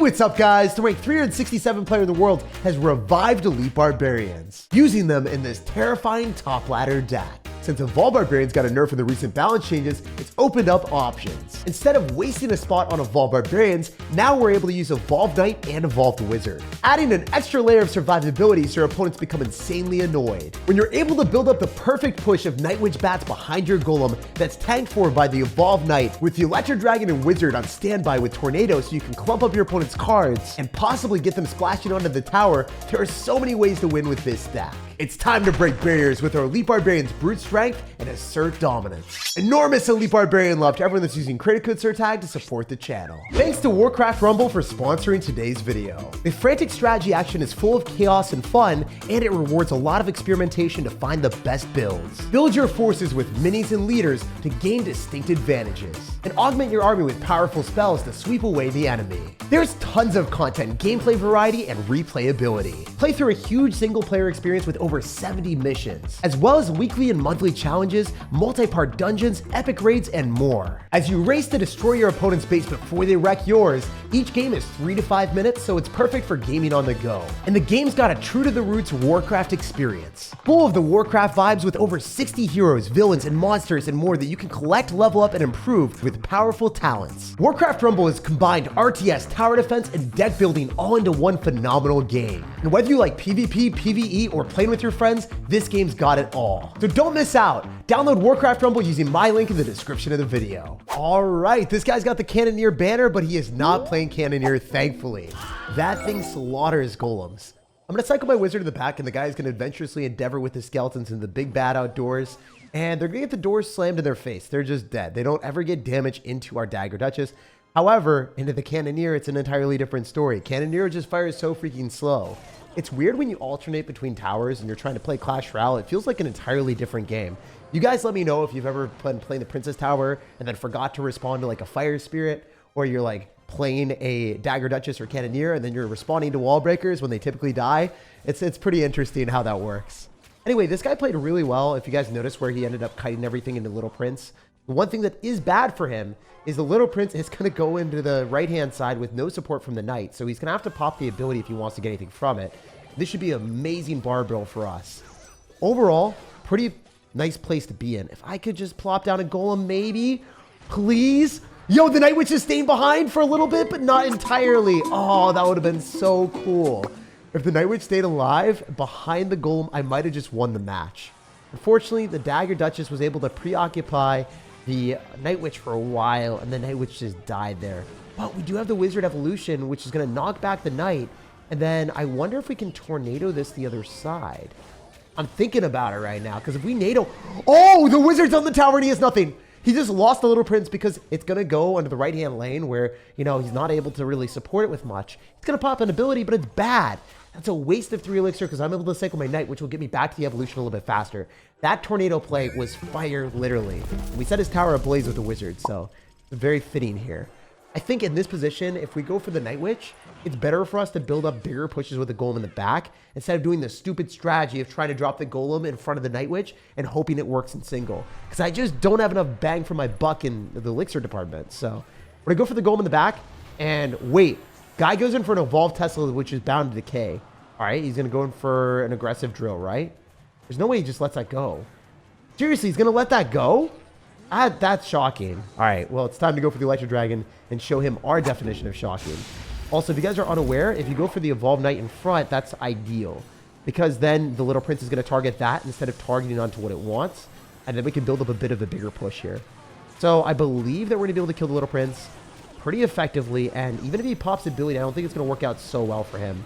What's up, guys? The ranked 367 player in the world has revived Elite Barbarians, using them in this terrifying top ladder deck. Since Evolved Barbarians got a nerf in the recent balance changes, it's opened up options. Instead of wasting a spot on Evolved Barbarians, now we're able to use Evolved Knight and Evolved Wizard, adding an extra layer of survivability so your opponents become insanely annoyed. When you're able to build up the perfect push of Night Witch bats behind your golem that's tanked for by the Evolved Knight, with the Electro Dragon and Wizard on standby with Tornado so you can clump up your opponent's cards and possibly get them splashing onto the tower, there are so many ways to win with this stack. It's time to break barriers with our Elite Barbarians Brute Strength and Assert Dominance. Enormous Elite Barbarian love to everyone that's using credit code SirTag to support the channel. Thanks to Warcraft Rumble for sponsoring today's video. The frantic strategy action is full of chaos and fun, and it rewards a lot of experimentation to find the best builds. Build your forces with minis and leaders to gain distinct advantages, and augment your army with powerful spells to sweep away the enemy. There's tons of content, gameplay variety, and replayability. Play through a huge single-player experience with over 70 missions, as well as weekly and monthly challenges, multi-part dungeons, epic raids, and more. As you race to destroy your opponent's base before they wreck yours, each game is 3 to 5 minutes, so it's perfect for gaming on the go. And the game's got a true-to-the-roots Warcraft experience, full of the Warcraft vibes with over 60 heroes, villains, and monsters and more that you can collect, level up, and improve with powerful talents. Warcraft Rumble has combined RTS, tower defense, and deck building all into one phenomenal game. And whether you like PvP, PvE, or playing with your friends, this game's got it all. So don't miss out. Download Warcraft Rumble using my link in the description of the video. All right, this guy's got the Cannoneer banner, but he is not playing Cannoneer, thankfully. That thing slaughters golems. I'm gonna cycle my wizard in the back, and the guy's gonna adventurously endeavor with the skeletons in the big bad outdoors, and they're gonna get the doors slammed in their face. They're just dead. They don't ever get damage into our Dagger Duchess. However, into the Cannoneer, it's an entirely different story. Cannoneer just fires so freaking slow. It's weird when you alternate between towers and you're trying to play Clash Royale. It feels like an entirely different game. You guys let me know if you've ever been playing the Princess Tower and then forgot to respond to like a Fire Spirit, or you're like playing a Dagger Duchess or Cannoneer and then you're responding to wall breakers when they typically die. It's pretty interesting how that works. Anyway, this guy played really well. If you guys notice where he ended up kiting everything into Little Prince. The one thing that is bad for him is the Little Prince is going to go into the right-hand side with no support from the Knight. So he's going to have to pop the ability if he wants to get anything from it. This should be an amazing bar build for us. Overall, pretty nice place to be in. If I could just plop down a golem, maybe, please. Yo, the Night Witch is staying behind for a little bit, but not entirely. Oh, that would have been so cool. If the Night Witch stayed alive behind the golem, I might have just won the match. Unfortunately, the Dagger Duchess was able to preoccupy the Night Witch for a while, and the Night Witch just died there. But we do have the Wizard Evolution, which is going to knock back the Knight. And then I wonder if we can tornado this the other side. I'm thinking about it right now, because if we NATO... Oh, the Wizard's on the tower and he has nothing. He just lost the Little Prince because it's going to go under the right-hand lane where, you know, he's not able to really support it with much. It's going to pop an ability, but it's bad. That's a waste of 3 elixir because I'm able to cycle my Knight, which will get me back to the evolution a little bit faster. That tornado play was fire, literally. And we set his tower ablaze with the Wizard, so it's very fitting here. I think in this position, if we go for the Night Witch, it's better for us to build up bigger pushes with the Golem in the back instead of doing the stupid strategy of trying to drop the Golem in front of the Night Witch and hoping it works in single. Because I just don't have enough bang for my buck in the elixir department. So we're going to go for the Golem in the back and wait. Guy goes in for an Evolved Tesla, which is bound to decay. All right, he's going to go in for an aggressive drill, right? There's no way he just lets that go. Seriously, he's going to let that go? That's shocking. All right, well, it's time to go for the Electro Dragon and show him our definition of shocking. Also, if you guys are unaware, if you go for the Evolved Knight in front, that's ideal. Because then the Little Prince is going to target that instead of targeting onto what it wants. And then we can build up a bit of a bigger push here. So I believe that we're going to be able to kill the Little Prince pretty effectively. And even if he pops ability, I don't think it's going to work out so well for him.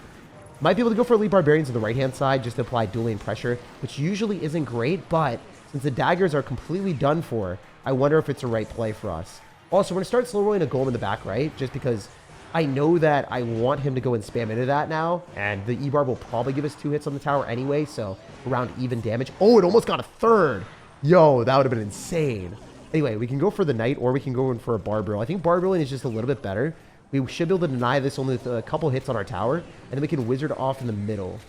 Might be able to go for Elite Barbarians on the right-hand side just to apply dueling pressure, which usually isn't great. But since the daggers are completely done for, I wonder if it's the right play for us. Also, we're going to start slow rolling a golem in the back right, just because I know that I want him to go and spam into that now, and the Ebarb will probably give us 2 hits on the tower anyway, so around even damage. Oh, it almost got a 3rd. Yo, that would have been insane. Anyway, we can go for the Knight, or we can go in for a Barb Drill. I think Barb Drilling is just a little bit better. We should be able to deny this only with a couple hits on our tower, and then we can Wizard off in the middle.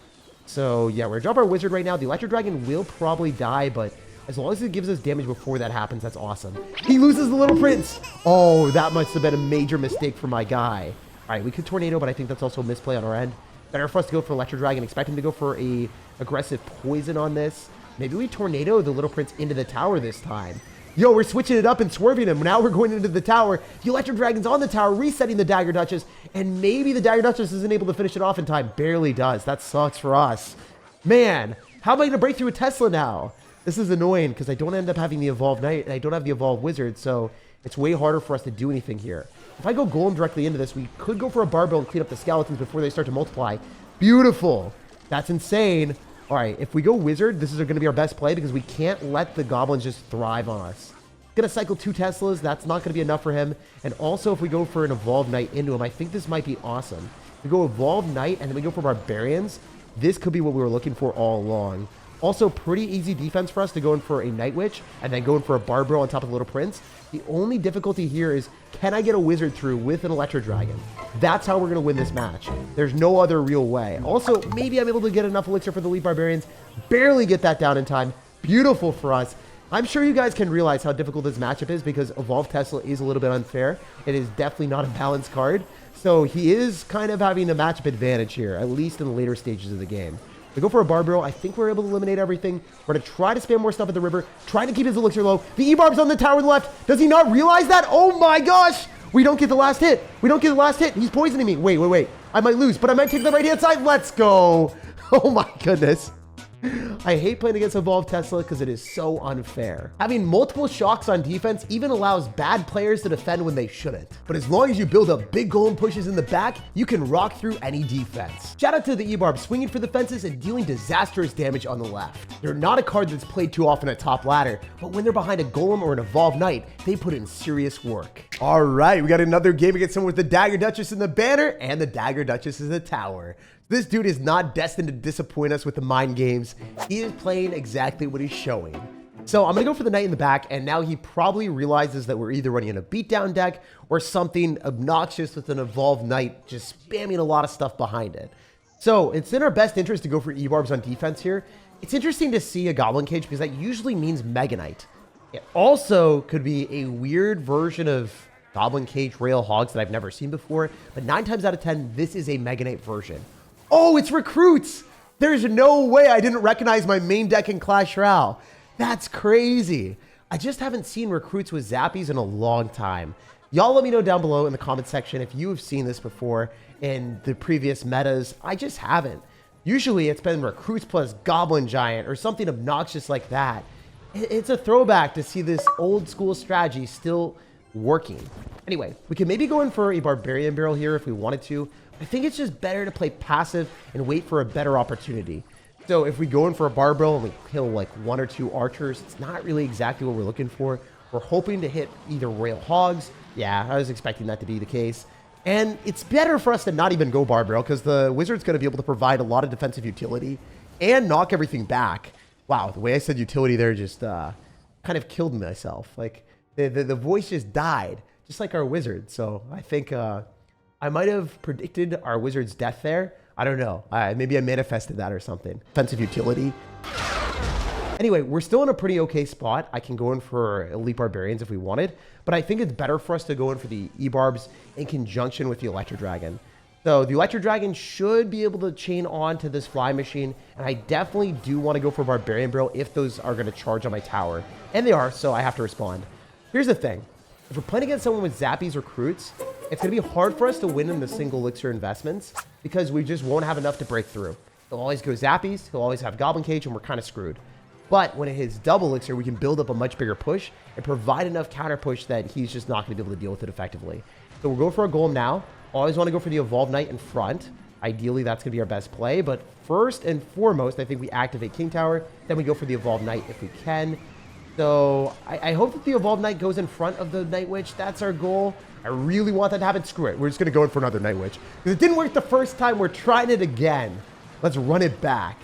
So, yeah, we're going to drop our Wizard right now. The Electro Dragon will probably die, but as long as it gives us damage before that happens, that's awesome. He loses the Little Prince. Oh, that must have been a major mistake for my guy. All right, we could tornado, but I think that's also a misplay on our end. Better for us to go for Electro Dragon. Expect him to go for a aggressive poison on this. Maybe we tornado the Little Prince into the tower this time. Yo, we're switching it up and swerving him. Now we're going into the tower. The Electro Dragon's on the tower, resetting the Dagger Duchess. And maybe the Dagger Duchess isn't able to finish it off in time. Barely does. That sucks for us. Man, how am I going to break through a Tesla now? This is annoying because I don't end up having the Evolved Knight and I don't have the Evolved Wizard. So it's way harder for us to do anything here. If I go Golem directly into this, we could go for a Barbell and clean up the skeletons before they start to multiply. Beautiful. That's insane. All right, if we go Wizard, this is going to be our best play because we can't let the Goblins just thrive on us. Going to cycle 2 Teslas. That's not going to be enough for him. And also, if we go for an Evolved Knight into him, I think this might be awesome. We go Evolved Knight and then we go for Barbarians. This could be what we were looking for all along. Also, pretty easy defense for us to go in for a Night Witch and then go in for a Barbell on top of the Little Prince. The only difficulty here is, can I get a Wizard through with an Electro Dragon? That's how we're going to win this match. There's no other real way. Also, maybe I'm able to get enough Elixir for the Elite Barbarians. Barely get that down in time. Beautiful for us. I'm sure you guys can realize how difficult this matchup is because Evolved Tesla is a little bit unfair. It is definitely not a balanced card. So he is kind of having a matchup advantage here, at least in the later stages of the game. We go for a Barbell. I think we're able to eliminate everything. We're going to try to spam more stuff at the river, trying to keep his Elixir low. The Ebarbs on the tower on the left. Does he not realize that? Oh my gosh! We don't get the last hit. We don't get the last hit. He's poisoning me. Wait. I might lose, but I might take the right-hand side. Let's go. Oh my goodness. I hate playing against Evolved Tesla because it is so unfair. Having multiple shocks on defense even allows bad players to defend when they shouldn't. But as long as you build up big golem pushes in the back, you can rock through any defense. Shout out to the Ebarbs swinging for the fences and dealing disastrous damage on the left. They're not a card that's played too often at top ladder, but when they're behind a golem or an Evolved Knight, they put in serious work. All right, we got another game against someone with the Dagger Duchess in the banner and the Dagger Duchess in the tower. This dude is not destined to disappoint us with the mind games. He is playing exactly what he's showing. So I'm going to go for the Knight in the back, and now he probably realizes that we're either running in a beatdown deck or something obnoxious with an Evolved Knight just spamming a lot of stuff behind it. So it's in our best interest to go for Ebarbs on defense here. It's interesting to see a Goblin Cage because that usually means Mega Knight. It also could be a weird version of Goblin Cage Rail Hogs that I've never seen before, but 9 times out of 10, this is a Mega Knight version. Oh, it's Recruits. There's no way I didn't recognize my main deck in Clash Royale. That's crazy. I just haven't seen Recruits with Zappies in a long time. Y'all let me know down below in the comment section if you have seen this before in the previous metas. I just haven't. Usually it's been Recruits plus Goblin Giant or something obnoxious like that. It's a throwback to see this old school strategy still working. Anyway, we could maybe go in for a Barbarian Barrel here if we wanted to. I think it's just better to play passive and wait for a better opportunity. So if we go in for a Barbell and we kill like 1 or 2 archers, it's not really exactly what we're looking for. We're hoping to hit either Rail Hogs. Yeah, I was expecting that to be the case. And it's better for us to not even go Barbell because the Wizard's going to be able to provide a lot of defensive utility and knock everything back. Wow, the way I said utility there just kind of killed myself. Like the voice just died, just like our Wizard. So I think I might have predicted our Wizard's death there. I don't know. Maybe I manifested that or something. Defensive utility. Anyway, we're still in a pretty okay spot. I can go in for Elite Barbarians if we wanted, but I think it's better for us to go in for the Ebarbs in conjunction with the Electro Dragon. So the Electro Dragon should be able to chain on to this Fly Machine, and I definitely do want to go for Barbarian Barrel if those are going to charge on my tower. And they are, so I have to respond. Here's the thing. If we're playing against someone with Zappies Recruits, it's going to be hard for us to win in the single elixir investments because we just won't have enough to break through. He'll always go Zappies, he'll always have Goblin Cage, and we're kind of screwed. But when it hits double elixir, we can build up a much bigger push and provide enough counter push that he's just not going to be able to deal with it effectively. So we'll go for a Golem now. Always want to go for the Evolved Knight in front. Ideally, that's going to be our best play. But first and foremost, I think we activate King Tower. Then we go for the Evolved Knight if we can. So I hope that the Evolved Knight goes in front of the Night Witch. That's our goal. I really want that to happen. Screw it. We're just going to go in for another Night Witch. Because it didn't work the first time. We're trying it again. Let's run it back.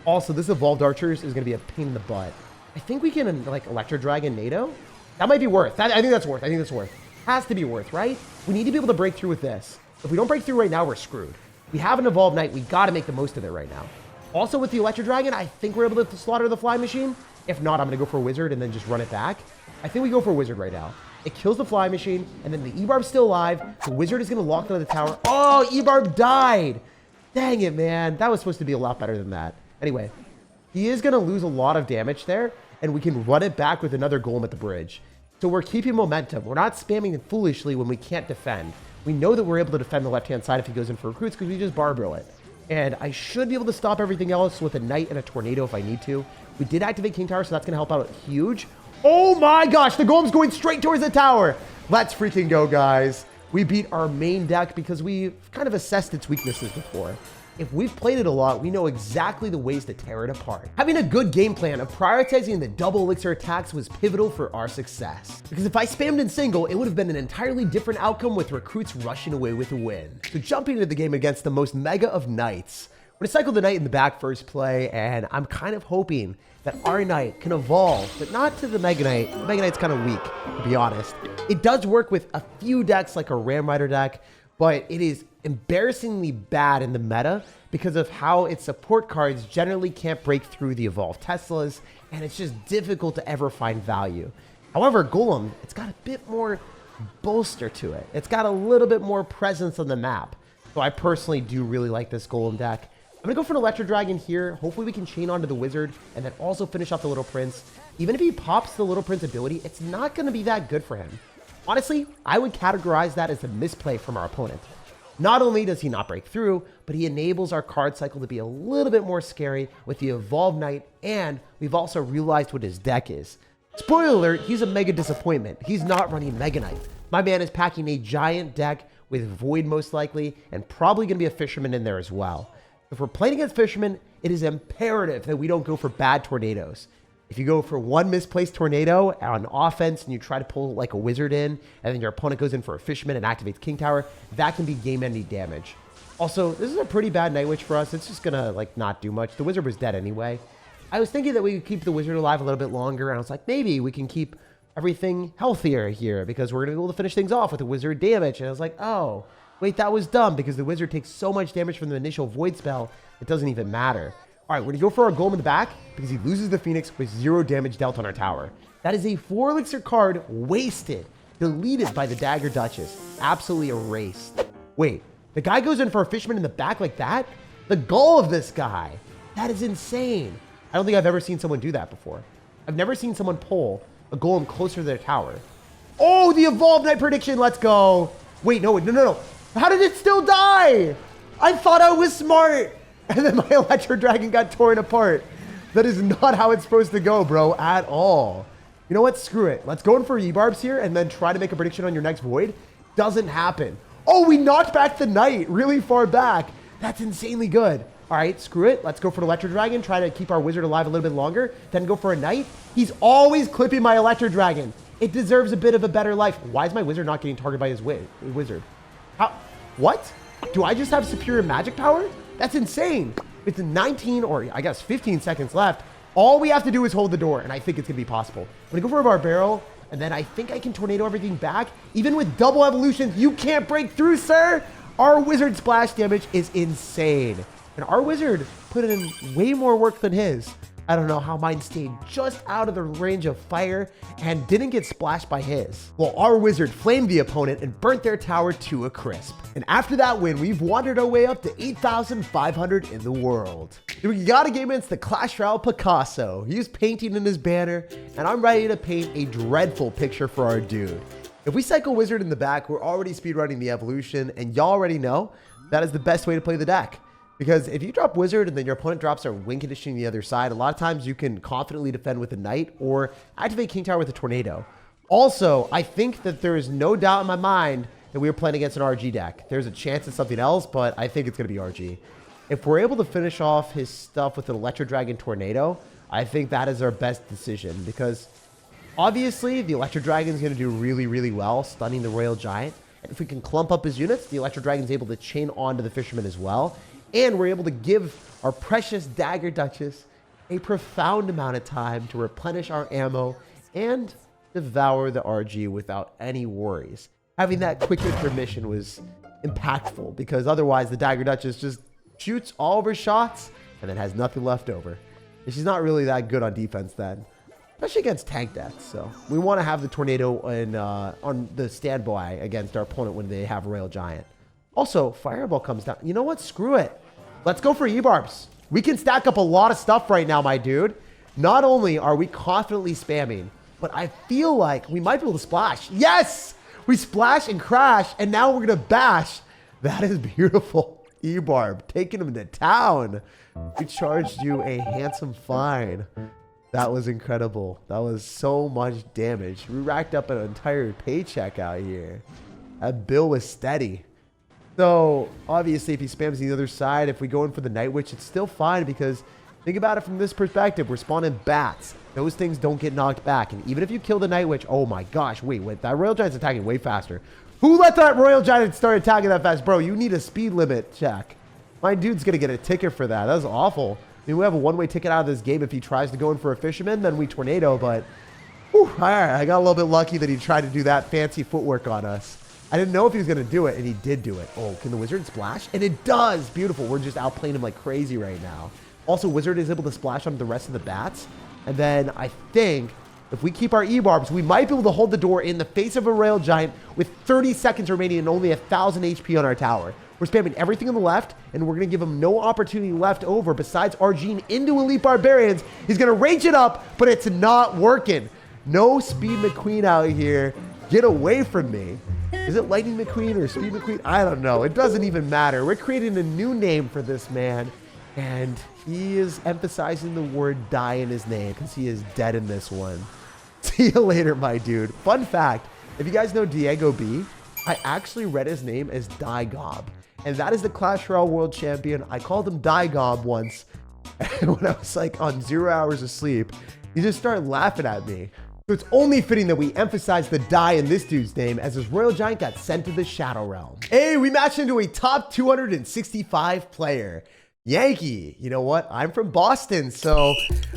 Also, this Evolved Archers is going to be a pain in the butt. I think we can, like, Electro Dragon NATO. That might be worth. I think that's worth. Has to be worth, right? We need to be able to break through with this. If we don't break through right now, we're screwed. We have an Evolved Knight. We got to make the most of it right now. Also, with the Electro Dragon, I think we're able to slaughter the Fly Machine. If not, I'm going to go for a Wizard and then just run it back. I think we go for a Wizard right now. It kills the flying machine, and then the Ebarb's still alive. The wizard is going to lock onto the tower. Oh, Ebarb died. Dang it, man. That was supposed to be a lot better than that. Anyway, he is going to lose a lot of damage there, and we can run it back with another golem at the bridge. So we're keeping momentum. We're not spamming foolishly when we can't defend. We know that we're able to defend the left-hand side if he goes in for recruits because we just barbarial it. And I should be able to stop everything else with a knight and a tornado if I need to. We did activate King Tower, so that's going to help out huge. Oh my gosh, the golem's going straight towards the tower. Let's freaking go, guys. We beat our main deck because we've kind of assessed its weaknesses before. If we've played it a lot, we know exactly the ways to tear it apart. Having a good game plan of prioritizing the double elixir attacks was pivotal for our success. Because if I spammed in single, it would have been an entirely different outcome with recruits rushing away with a win. So jumping into the game against the most mega of knights, we're going to cycle the knight in the back first play, and I'm kind of hoping that our knight can evolve, but not to the Mega Knight. The Mega Knight's kind of weak, to be honest. It does work with a few decks like a Ram Rider deck, but it is embarrassingly bad in the meta because of how its support cards generally can't break through the evolved Teslas, and it's just difficult to ever find value. However, Golem, it's got a bit more bolster to it. It's got a little bit more presence on the map. So I personally do really like this Golem deck. I'm going to go for an Electro Dragon here. Hopefully we can chain onto the Wizard and then also finish off the Little Prince. Even if he pops the Little Prince ability, it's not going to be that good for him. Honestly, I would categorize that as a misplay from our opponent. Not only does he not break through, but he enables our card cycle to be a little bit more scary with the Evolved Knight, and we've also realized what his deck is. Spoiler alert, he's a mega disappointment. He's not running Mega Knight. My man is packing a giant deck with Void most likely, and probably going to be a Fisherman in there as well. If we're playing against Fishermen, it is imperative that we don't go for bad tornadoes. If you go for one misplaced tornado on offense and you try to pull like a wizard in, and then your opponent goes in for a Fisherman and activates King Tower, that can be game-ending damage. Also, this is a pretty bad Night Witch for us. It's just gonna like not do much. The wizard was dead anyway. I was thinking that we could keep the wizard alive a little bit longer, and I was like, maybe we can keep everything healthier here because we're gonna be able to finish things off with the wizard damage. And I was like, oh, wait, that was dumb because the wizard takes so much damage from the initial void spell, it doesn't even matter. All right, we're gonna go for our golem in the back because he loses the Phoenix with 0 damage dealt on our tower. That is a 4 elixir card wasted, deleted by the Dagger Duchess, absolutely erased. Wait, the guy goes in for a Fisherman in the back like that? The goal of this guy, that is insane. I don't think I've ever seen someone do that before. I've never seen someone pull a golem closer to their tower. Oh, the Evolved Knight prediction, let's go. Wait, no. How did it still die? I thought I was smart. And then my Electro Dragon got torn apart. That is not how it's supposed to go, bro, at all. You know what? Screw it. Let's go in for Ebarbs here and then try to make a prediction on your next Void. Doesn't happen. Oh, we knocked back the Knight really far back. That's insanely good. All right, screw it. Let's go for an Electro Dragon. Try to keep our Wizard alive a little bit longer. Then go for a Knight. He's always clipping my Electro Dragon. It deserves a bit of a better life. Why is my Wizard not getting targeted by his Wizard? How? What? Do I just have superior magic power? That's insane. It's 19 or I guess 15 seconds left. All we have to do is hold the door, and I think it's going to be possible. I'm going to go for a Barbarial, and then I think I can tornado everything back. Even with double evolutions, you can't break through, sir. Our Wizard splash damage is insane. And our Wizard put in way more work than his. I don't know how mine stayed just out of the range of fire and didn't get splashed by his. Well, our Wizard flamed the opponent and burnt their tower to a crisp. And after that win, we've wandered our way up to 8,500 in the world. And we got a game against the Clash Royale Picasso. He was painting in his banner, and I'm ready to paint a dreadful picture for our dude. If we cycle Wizard in the back, we're already speedrunning the evolution, and y'all already know that is the best way to play the deck. Because if you drop Wizard and then your opponent drops their win conditioning the other side, a lot of times you can confidently defend with a Knight or activate King Tower with a Tornado. Also, I think that there is no doubt in my mind that we are playing against an RG deck. There's a chance it's something else, but I think it's going to be RG. If we're able to finish off his stuff with an Electro Dragon Tornado, I think that is our best decision because obviously the Electro Dragon is going to do really, really well, stunning the Royal Giant. And if we can clump up his units, the Electro Dragon is able to chain onto the Fisherman as well. And we're able to give our precious Dagger Duchess a profound amount of time to replenish our ammo and devour the RG without any worries. Having that quick intermission was impactful because otherwise the Dagger Duchess just shoots all of her shots and then has nothing left over. And she's not really that good on defense then. especially against tank deaths. So we want to have the tornado in, on the standby against our opponent when they have a Rail Giant. Also, Fireball comes down. You know what? Screw it. Let's go for Ebarbs. We can stack up a lot of stuff right now, my dude. Not only are we confidently spamming, but I feel like we might be able to splash. Yes! We splash and crash, and now we're going to bash. That is beautiful. Ebarb, taking him to town. We charged you a handsome fine. That was incredible. That was so much damage. We racked up an entire paycheck out here. That bill was steady. So, obviously, if he spams the other side, if we go in for the Night Witch, it's still fine because think about it from this perspective. We're spawning bats. Those things don't get knocked back. And even if you kill the Night Witch, oh my gosh, wait, that Royal Giant's attacking way faster. Who let that Royal Giant start attacking that fast? Bro, you need a speed limit check. My dude's going to get a ticket for that. That was awful. I mean, we have a one-way ticket out of this game. If he tries to go in for a fisherman, then we tornado. But, whew, all right, I got a little bit lucky that he tried to do that fancy footwork on us. I didn't know if he was going to do it, and he did do it. Oh, can the Wizard splash? And it does. Beautiful. We're just outplaying him like crazy right now. Also, Wizard is able to splash on the rest of the bats. And then I think if we keep our Ebarbs, we might be able to hold the door in the face of a Rail Giant with 30 seconds remaining and only 1,000 HP on our tower. We're spamming everything on the left, and we're going to give him no opportunity left over besides Argene into Elite Barbarians. He's going to rage it up, but it's not working. No Speed McQueen out here. Get away from me. Is it Lightning McQueen or Speed McQueen? I don't know. It doesn't even matter. We're creating a new name for this man, and he is emphasizing the word die in his name because he is dead in this one. See you later, my dude. Fun fact, if you guys know Diego B, I actually read his name as Digob, and that is the Clash Royale World Champion. I called him Digob once, and when I was like on 0 hours of sleep, he just started laughing at me. So it's only fitting that we emphasize the die in this dude's name as his Royal Giant got sent to the Shadow Realm. Hey, we matched into a top 265 player. Yankee, you know what? I'm from Boston, so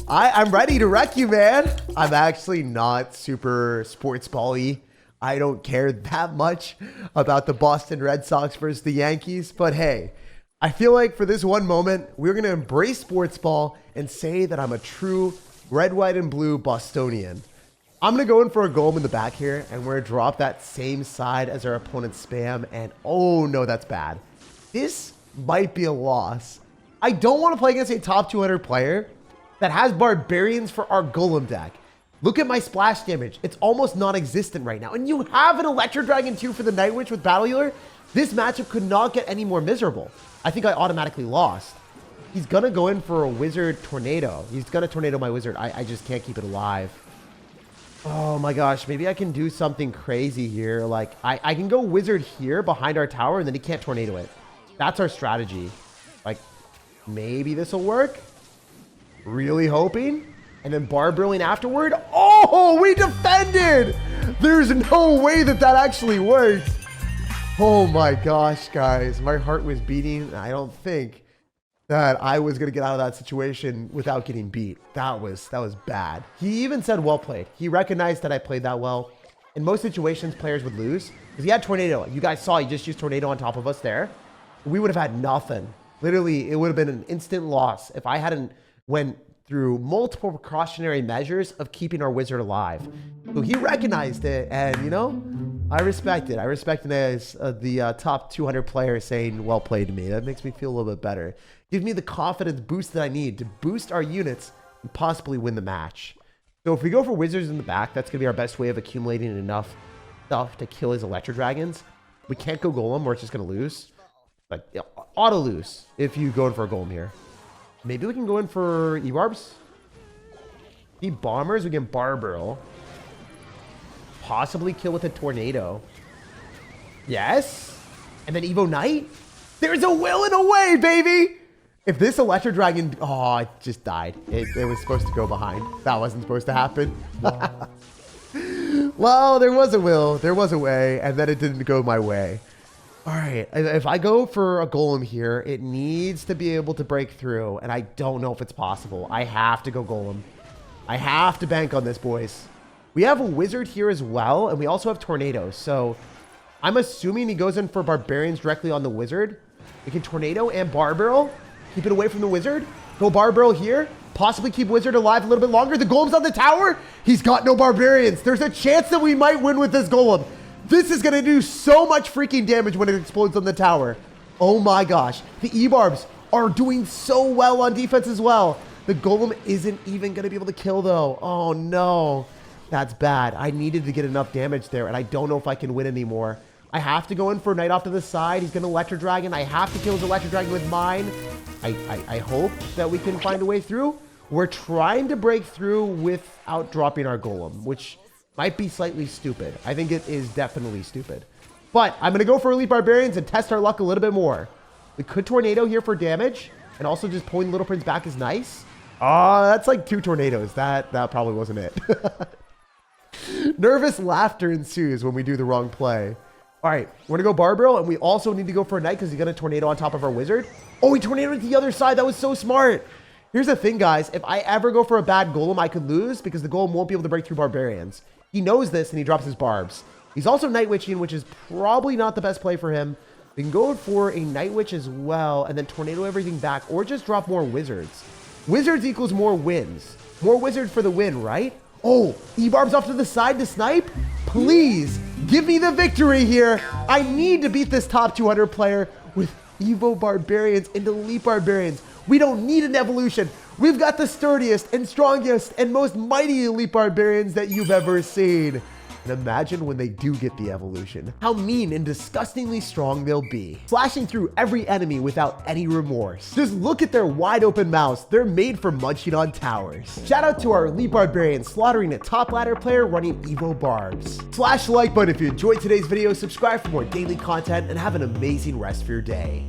I'm ready to wreck you, man. I'm actually not super sports ball-y. I don't care that much about the Boston Red Sox versus the Yankees, but hey, I feel like for this one moment, we're going to embrace sports ball and say that I'm a true red, white, and blue Bostonian. I'm going to go in for a golem in the back here, and we're going to drop that same side as our opponent's spam, and oh no, that's bad. This might be a loss. I don't want to play against a top 200 player that has barbarians for our golem deck. Look at my splash damage. It's almost non-existent right now. And you have an Electro Dragon 2 for the Night Witch with Battle Healer. This matchup could not get any more miserable. I think I automatically lost. He's going to go in for a Wizard Tornado. He's going to Tornado my Wizard. I just can't keep it alive. Oh my gosh, maybe I can do something crazy here. Like, I can go Wizard here behind our tower, and then he can't Tornado it. That's our strategy. Like, maybe this will work. Really hoping. And then Barbrilling afterward. Oh, we defended! There's no way that that actually worked. Oh my gosh, guys. My heart was beating. I don't think that I was going to get out of that situation without getting beat. That was bad. He even said, well played. He recognized that I played that well. In most situations, players would lose because he had Tornado. You guys saw he just used Tornado on top of us there. We would have had nothing. Literally, it would have been an instant loss if I hadn't went through multiple precautionary measures of keeping our Wizard alive. So he recognized it, and you know, I respect it. I respect it as the top 200 player saying, well played to me. That makes me feel a little bit better. Gives me the confidence boost that I need to boost our units and possibly win the match. So if we go for Wizards in the back, that's going to be our best way of accumulating enough stuff to kill his Electro Dragons. We can't go Golem, or it's just going to lose. Like, auto lose if you go in for a Golem here. Maybe we can go in for Ebarbs. The Bombers, we can Barbarrel. Possibly kill with a Tornado. Yes. And then Evo Knight. There's a will and a way, baby. If this Electro Dragon... Oh, it just died. It was supposed to go behind. That wasn't supposed to happen. Wow. Well, there was a will. There was a way. And then it didn't go my way. All right, if I go for a Golem here, it needs to be able to break through, and I don't know if it's possible. I have to go Golem. I have to bank on this, boys. We have a Wizard here as well, and we also have Tornadoes, so I'm assuming he goes in for Barbarians directly on the Wizard. We can Tornado and Barbarrel. Keep it away from the Wizard. Go Barbarrel here. possibly keep Wizard alive a little bit longer. The Golem's on the tower. He's got no Barbarians. There's a chance that we might win with this Golem. This is going to do so much freaking damage when it explodes on the tower. Oh my gosh. The Ebarbs are doing so well on defense as well. The Golem isn't even going to be able to kill though. Oh no. That's bad. I needed to get enough damage there, and I don't know if I can win anymore. I have to go in for a Knight off to the side. He's going to Electro Dragon. I have to kill his Electro Dragon with mine. I hope that we can find a way through. We're trying to break through without dropping our Golem, which might be slightly stupid. I think it is definitely stupid. But I'm going to go for Elite Barbarians and test our luck a little bit more. We could Tornado here for damage, and also just pulling Little Prince back is nice. That's like 2 tornadoes. That probably wasn't it. Nervous laughter ensues when we do the wrong play. All right, we're going to go Barbarian, and we also need to go for a Knight because he's going to Tornado on top of our Wizard. Oh, he Tornadoed to the other side. That was so smart. Here's the thing, guys. If I ever go for a bad Golem, I could lose because the Golem won't be able to break through Barbarians. He knows this, and he drops his Barbs. He's also Night Witching, which is probably not the best play for him. We can go for a Night Witch as well, and then Tornado everything back, or just drop more Wizards. Wizards equals more wins. More Wizard for the win, right? Oh, Ebarbs off to the side to snipe? Please, give me the victory here. I need to beat this top 200 player with Evo Barbarians and Elite Barbarians. We don't need an evolution. We've got the sturdiest and strongest and most mighty Elite Barbarians that you've ever seen. And imagine when they do get the evolution, how mean and disgustingly strong they'll be, slashing through every enemy without any remorse. Just look at their wide open mouths. They're made for munching on towers. Shout out to our Elite Barbarians slaughtering a top ladder player running Evo Barbs. Slash the like button if you enjoyed today's video, subscribe for more daily content, and have an amazing rest of your day.